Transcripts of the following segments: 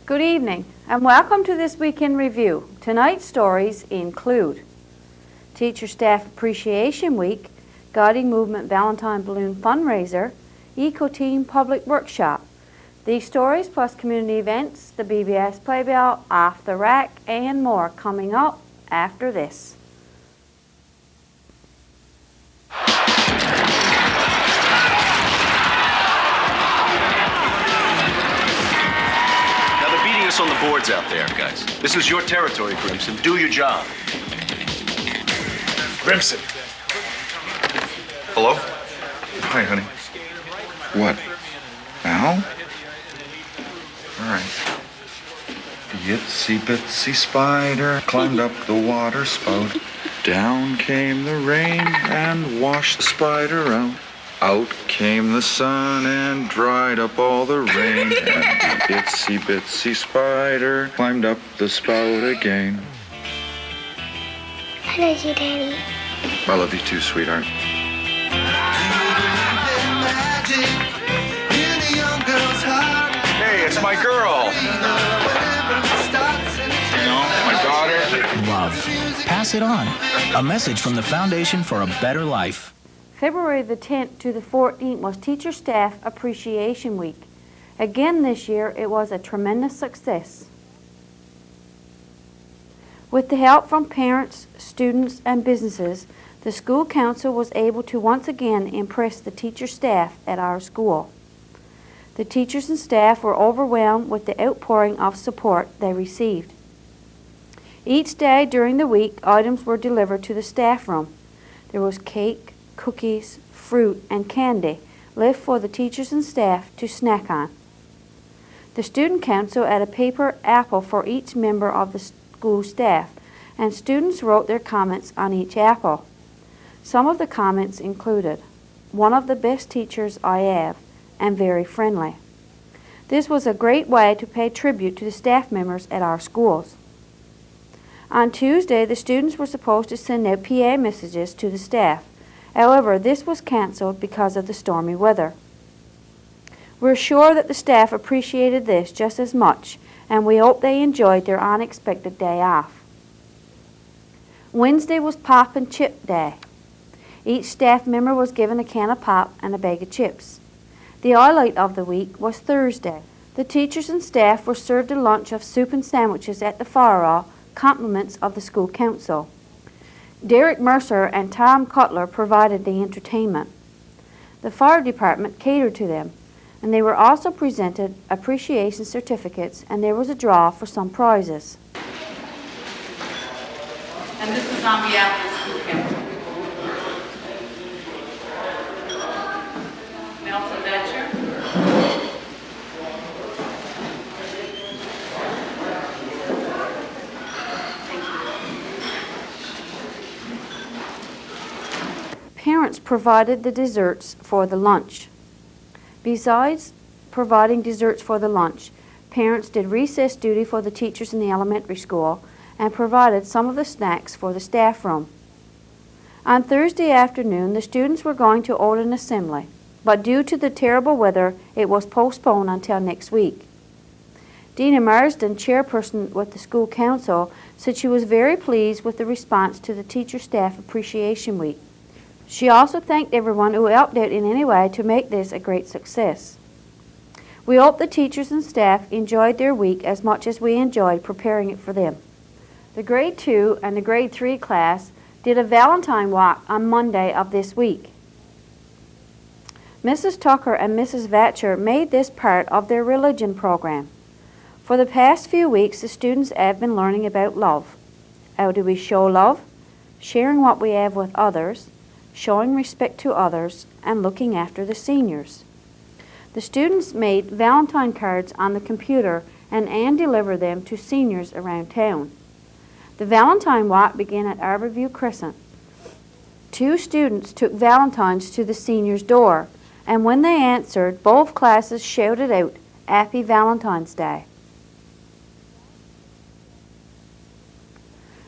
Good evening and welcome to this Week in Review. Tonight's stories include Teacher Staff Appreciation Week, Guiding Movement Valentine Balloon Fundraiser, Eco-Team Public Workshop. These stories plus community events, the BBS Playbill, Off the Rack, and more coming up after this. On the boards out there, guys. This is your territory, Grimson. Do your job. Grimson. Hello? Hi, honey. What? Al? All right. The itsy bitsy spider climbed up the water spout. Down came the rain and washed the spider out. Out came the sun and dried up all the rain, and the itsy bitsy spider climbed up the spout again. I love you, Daddy. I love you too, sweetheart. Hey, it's my girl. No, my daughter. Love. Pass it on. A message from the Foundation for a Better Life. February the 10th to the 14th was Teacher Staff Appreciation Week. Again this year, it was a tremendous success. With the help from parents, students, and businesses, the school council was able to once again impress the teacher staff at our school. The teachers and staff were overwhelmed with the outpouring of support they received. Each day during the week, items were delivered to the staff room. There was cake, cookies, fruit, and candy left for the teachers and staff to snack on. The student council had a paper apple for each member of the school staff, and students wrote their comments on each apple. Some of the comments included, "One of the best teachers I have, and very friendly." This was a great way to pay tribute to the staff members at our schools. On Tuesday, the students were supposed to send out PA messages to the staff. However, this was canceled because of the stormy weather. We're sure that the staff appreciated this just as much, and we hope they enjoyed their unexpected day off. Wednesday was Pop and Chip Day. Each staff member was given a can of pop and a bag of chips. The highlight of the week was Thursday. The teachers and staff were served a lunch of soup and sandwiches at the fire hall, compliments of the school council. Derek Mercer and Tom Cutler provided the entertainment. The fire department catered to them, and they were also presented appreciation certificates, and there was a draw for some prizes. And this is on behalf of the school council. Nelson Betcher. Parents provided the desserts for the lunch. Besides providing desserts for the lunch, parents did recess duty for the teachers in the elementary school and provided some of the snacks for the staff room. On Thursday afternoon, the students were going to hold an assembly, but due to the terrible weather, it was postponed until next week. Dina Marsden, chairperson with the school council, said she was very pleased with the response to the Teacher Staff Appreciation Week. She also thanked everyone who helped out in any way to make this a great success. We hope the teachers and staff enjoyed their week as much as we enjoyed preparing it for them. The grade 2 and the grade 3 class did a Valentine walk on Monday of this week. Mrs. Tucker and Mrs. Vatcher made this part of their religion program. For the past few weeks, the students have been learning about love. How do we show love? Sharing what we have with others, showing respect to others, and looking after the seniors. The students made Valentine cards on the computer and delivered them to seniors around town. The Valentine walk began at Arborview Crescent. 2 students took Valentines to the seniors' door, and when they answered, both classes shouted out, "Happy Valentine's Day."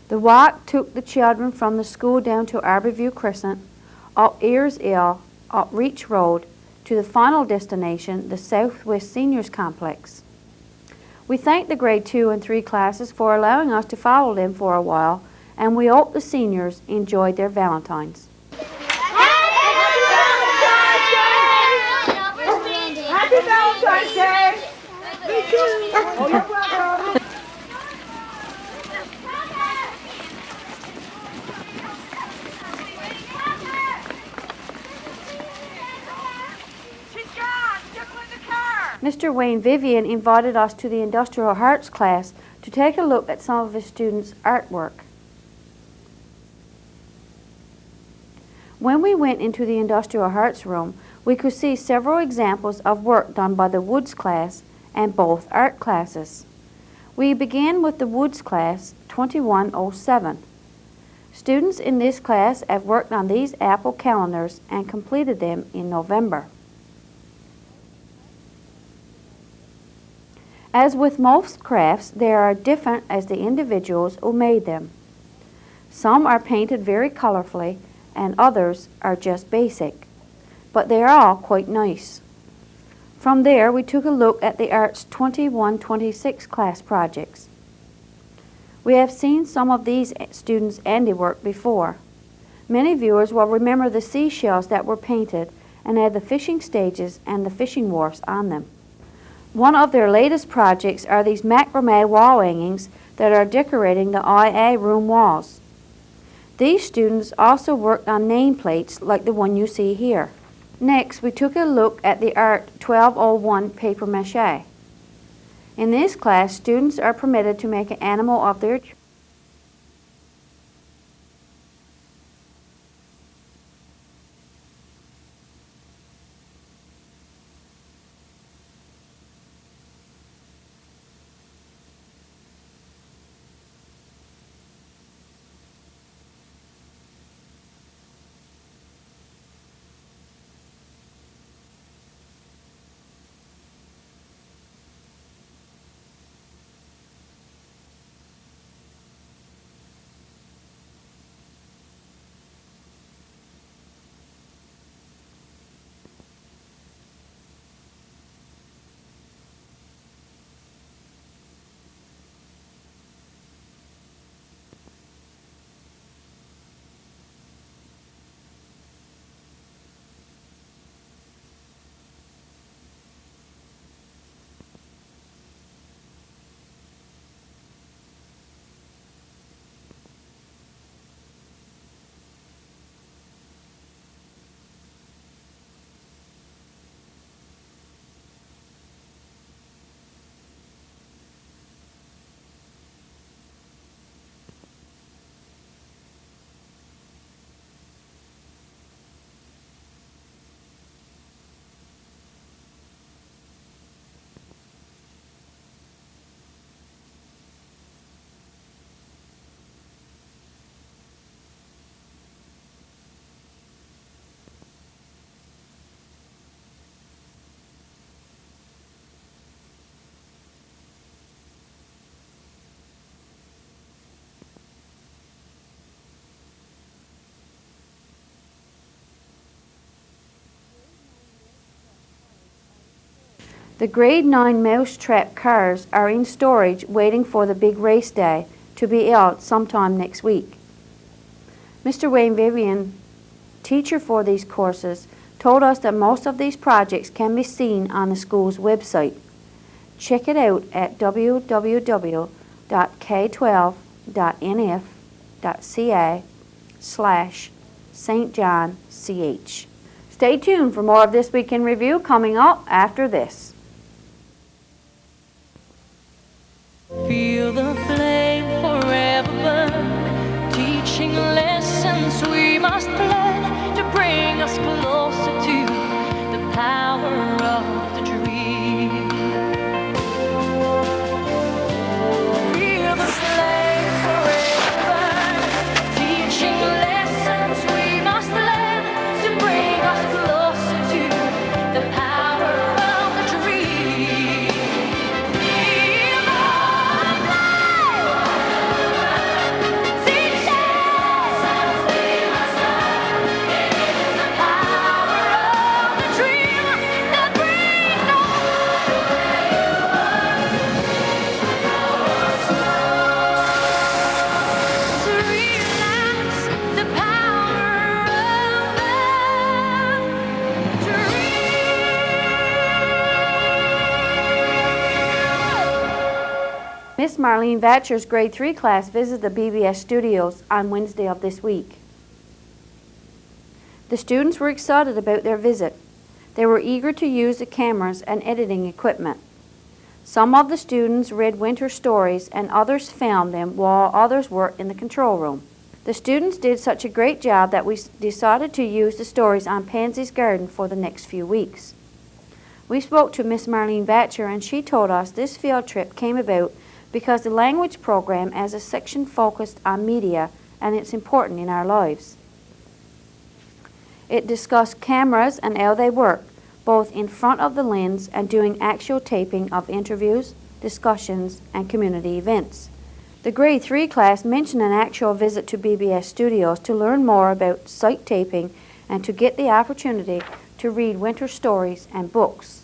The walk took the children from the school down to Arborview Crescent, up Ayers Hill, up Reach Road, to the final destination, the Southwest Seniors Complex. We thank the grade 2 and 3 classes for allowing us to follow them for a while, and we hope the seniors enjoyed their Valentines. Happy Valentine's Day! Me too! Oh, you're welcome! She's gone! Jump in the car! Mr. Wayne Vivian invited us to the Industrial Arts class to take a look at some of his students' artwork. When we went into the Industrial Arts room, we could see several examples of work done by the Woods class and both art classes. We began with the Woods class 2107. Students in this class have worked on these apple calendars and completed them in November. As with most crafts, they are different as the individuals who made them. Some are painted very colorfully and others are just basic, but they are all quite nice. From there, we took a look at the Arts 2126 class projects. We have seen some of these students' handiwork before. Many viewers will remember the seashells that were painted and had the fishing stages and the fishing wharfs on them. One of their latest projects are these macrame wall hangings that are decorating the IA room walls. These students also worked on nameplates like the one you see here. Next, we took a look at the Art 1201 paper mache. In this class, students are permitted to make an animal of their choice. The grade 9 mousetrap cars are in storage waiting for the big race day to be held sometime next week. Mr. Wayne Vivian, teacher for these courses, told us that most of these projects can be seen on the school's website. Check it out at www.k12.nf.ca/St. John CH. Stay tuned for more of This Week in Review coming up after this. Feel the flame forever burn, teaching lessons we must learn to bring us closer to the power of the dream. Feel the flame forever burn, teaching lessons we must learn to bring us closer to the power of the dream. Feel the flame. Miss Marlene Vatcher's grade 3 class visited the BBS studios on Wednesday of this week. The students were excited about their visit. They were eager to use the cameras and editing equipment. Some of the students read winter stories and others filmed them while others worked in the control room. The students did such a great job that we decided to use the stories on Pansy's Garden for the next few weeks. We spoke to Miss Marlene Vatcher and she told us this field trip came about because the language program as a section focused on media and it's important in our lives. It discussed cameras and how they work, both in front of the lens and doing actual taping of interviews, discussions, and community events. The grade 3 class mentioned an actual visit to BBS Studios to learn more about site taping and to get the opportunity to read winter stories and books.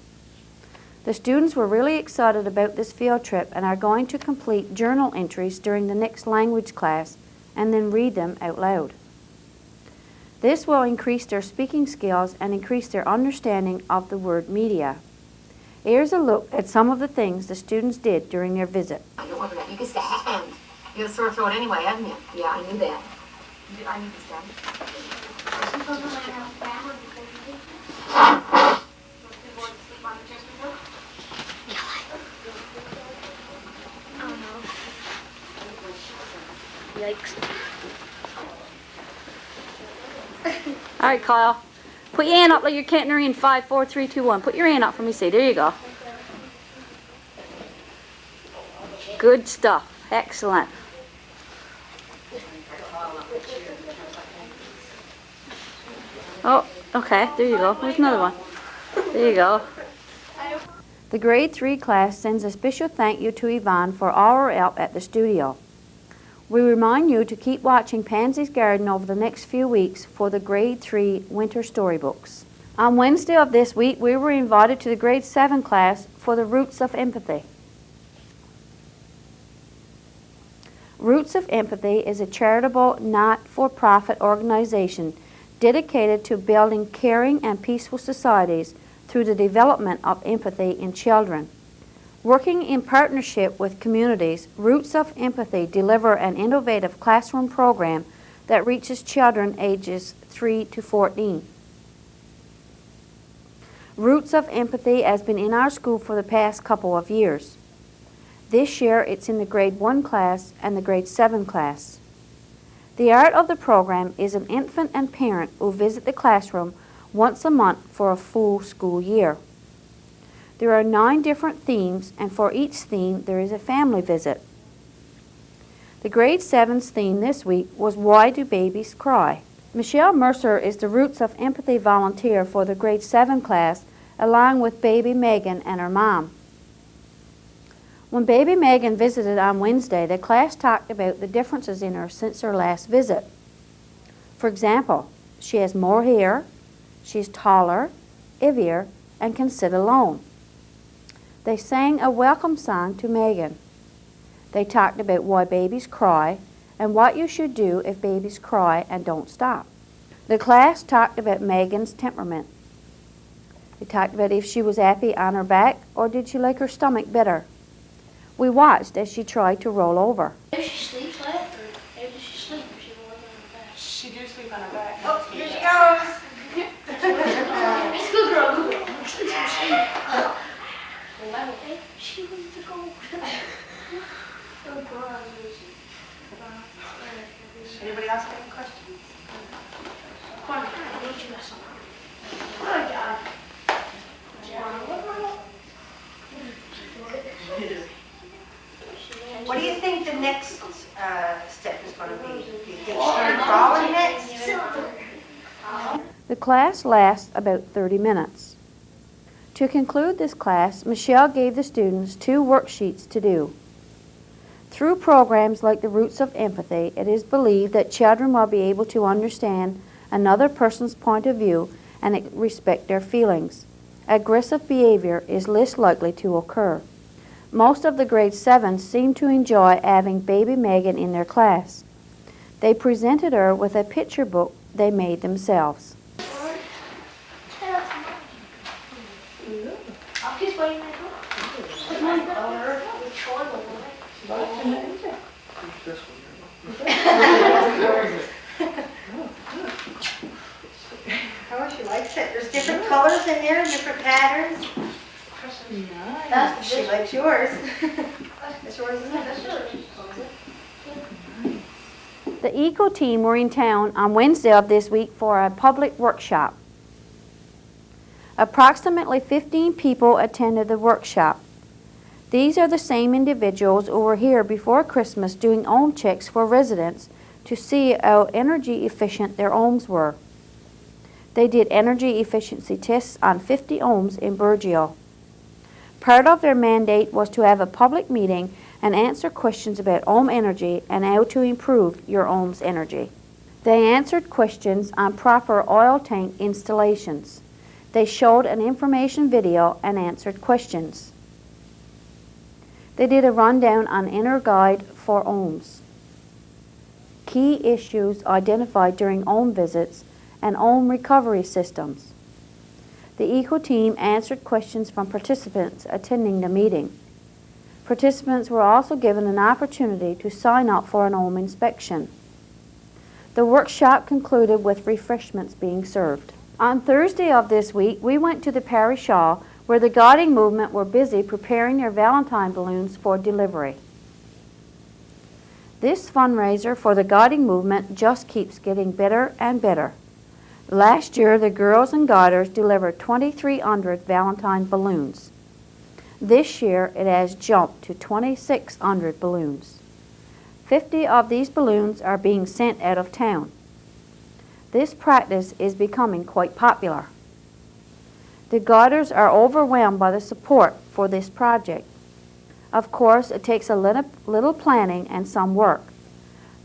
The students were really excited about this field trip and are going to complete journal entries during the next language class and then read them out loud. This will increase their speaking skills and increase their understanding of the word media. Here's a look at some of the things the students did during their visit. I don't want that. You can stand. You have a sore throat anyway, haven't you? Yeah, I knew that. I need to stand. Yikes. All right, Kyle. Put your hand up like you're counting her in 5, 4, 3, 2, 1. Put your hand up for me, see. There you go. Good stuff. Excellent. Oh, okay. There you go. There's another one. There you go. The grade 3 class sends a special thank you to Yvonne for all her help at the studio. We remind you to keep watching Pansy's Garden over the next few weeks for the grade 3 winter storybooks. On Wednesday of this week, we were invited to the grade 7 class for the Roots of Empathy. Roots of Empathy is a charitable, not-for-profit organization dedicated to building caring and peaceful societies through the development of empathy in children. Working in partnership with communities, Roots of Empathy deliver an innovative classroom program that reaches children ages 3 to 14. Roots of Empathy has been in our school for the past couple of years. This year it's in the grade 1 class and the grade 7 class. The art of the program is an infant and parent who visit the classroom once a month for a full school year. There are 9 different themes, and for each theme there is a family visit. The grade 7's theme this week was Why Do Babies Cry? Michelle Mercer is the Roots of Empathy volunteer for the grade 7 class, along with baby Megan and her mom. When baby Megan visited on Wednesday, the class talked about the differences in her since her last visit. For example, she has more hair, she's taller, heavier, and can sit alone. They sang a welcome song to Megan. They talked about why babies cry and what you should do if babies cry and don't stop. The class talked about Megan's temperament. They talked about if she was happy on her back or did she like her stomach better. We watched as she tried to roll over. Maybe she sleeps late, or maybe she sleeps if she will lay on her back. She do sleep on her back. Oh, here she goes. Good girl, good girl. Sleep, sleep. She wants to go. Anybody else have any questions? Come on, I need you guys something. Good job. What do you think the next step is going to be? Do you think she's going to crawl next? The class lasts about 30 minutes. To conclude this class, Michelle gave the students 2 worksheets to do. Through programs like the Roots of Empathy, it is believed that children will be able to understand another person's point of view and respect their feelings. Aggressive behavior is less likely to occur. Most of the grade 7s seem to enjoy having baby Megan in their class. They presented her with a picture book they made themselves. Oh, she likes it. There's different colors in there, different patterns. She likes yours. That's yours, isn't it? That's yours. The Eco team were in town on Wednesday of this week for a public workshop. Approximately 15 people attended the workshop. These are the same individuals who were here before Christmas doing home checks for residents to see how energy efficient their homes were. They did energy efficiency tests on 50 homes in Burgeo. Part of their mandate was to have a public meeting and answer questions about home energy and how to improve your home's energy. They answered questions on proper oil tank installations. They showed an information video and answered questions. They did a rundown on inner guide for homes, key issues identified during home visits, and home recovery systems. The Eco team answered questions from participants attending the meeting. Participants were also given an opportunity to sign up for an home inspection. The workshop concluded with refreshments being served. On Thursday of this week, we went to the parish hall where the guiding movement were busy preparing their Valentine balloons for delivery. This fundraiser for the guiding movement just keeps getting better and better. Last year, the girls and guiders delivered 2,300 Valentine balloons. This year, it has jumped to 2,600 balloons. 50 of these balloons are being sent out of town. This practice is becoming quite popular. The guiders are overwhelmed by the support for this project. Of course, it takes a little planning and some work,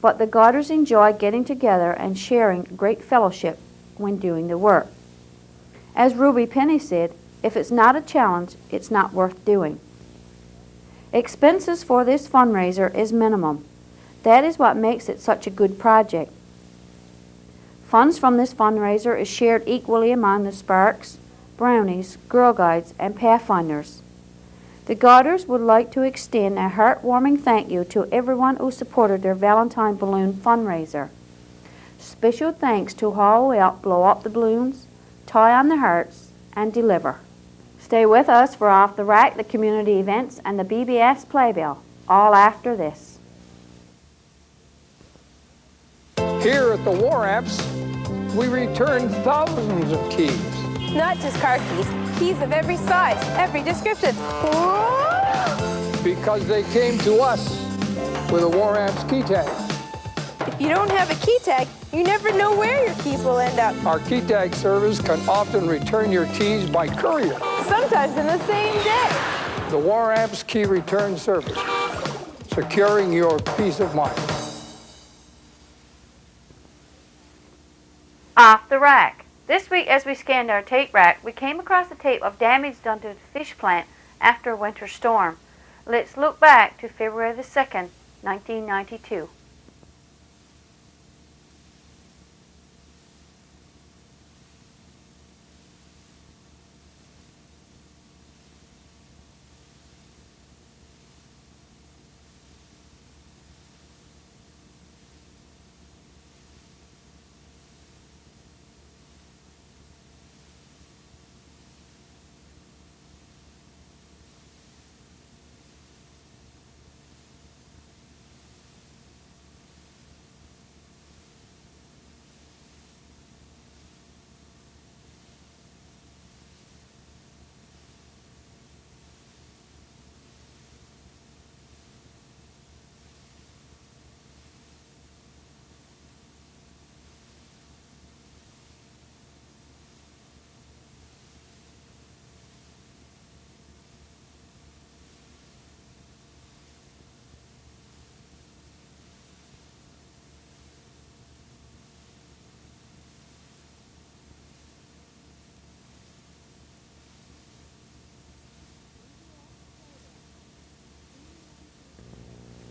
but the guiders enjoy getting together and sharing great fellowship when doing the work. As Ruby Penny said, if it's not a challenge, it's not worth doing. Expenses for this fundraiser is minimum. That is what makes it such a good project. Funds from this fundraiser is shared equally among the Sparks, Brownies, Girl Guides, and Pathfinders. The Guiders would like to extend a heartwarming thank you to everyone who supported their Valentine balloon fundraiser. Special thanks to all who helped blow up the balloons, tie on the hearts, and deliver. Stay with us for Off the Rack, the community events, and the BBS Playbill, all after this. Here at the War Apps, we return thousands of keys. Not just car keys, keys of every size, every description. Because they came to us with a War Apps key tag. If you don't have a key tag, you never know where your keys will end up. Our key tag service can often return your keys by courier. Sometimes in the same day. The War Apps Key Return Service, securing your peace of mind. Off the Rack. This week, as we scanned our tape rack, we came across a tape of damage done to the fish plant after a winter storm. Let's look back to February the 2nd, 1992.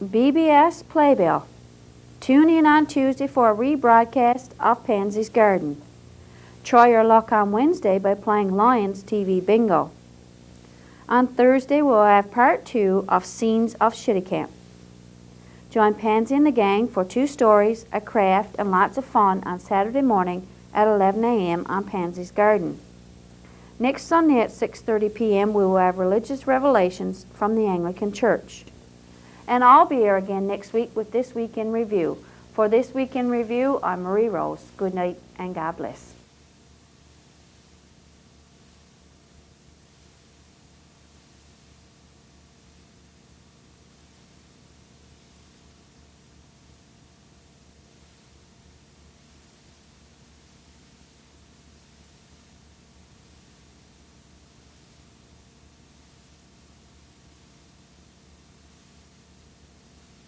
BBS Playbill. Tune in on Tuesday for a rebroadcast of Pansy's Garden. Try your luck on Wednesday by playing Lions TV Bingo. On Thursday, we'll have part 2 of Scenes of Shitty Camp. Join Pansy and the gang for 2 stories, a craft, and lots of fun on Saturday morning at 11 a.m. on Pansy's Garden. Next Sunday at 6:30 p.m. we will have religious revelations from the Anglican Church. And I'll be here again next week with This Week in Review. For This Week in Review, I'm Marie Rose. Good night and God bless.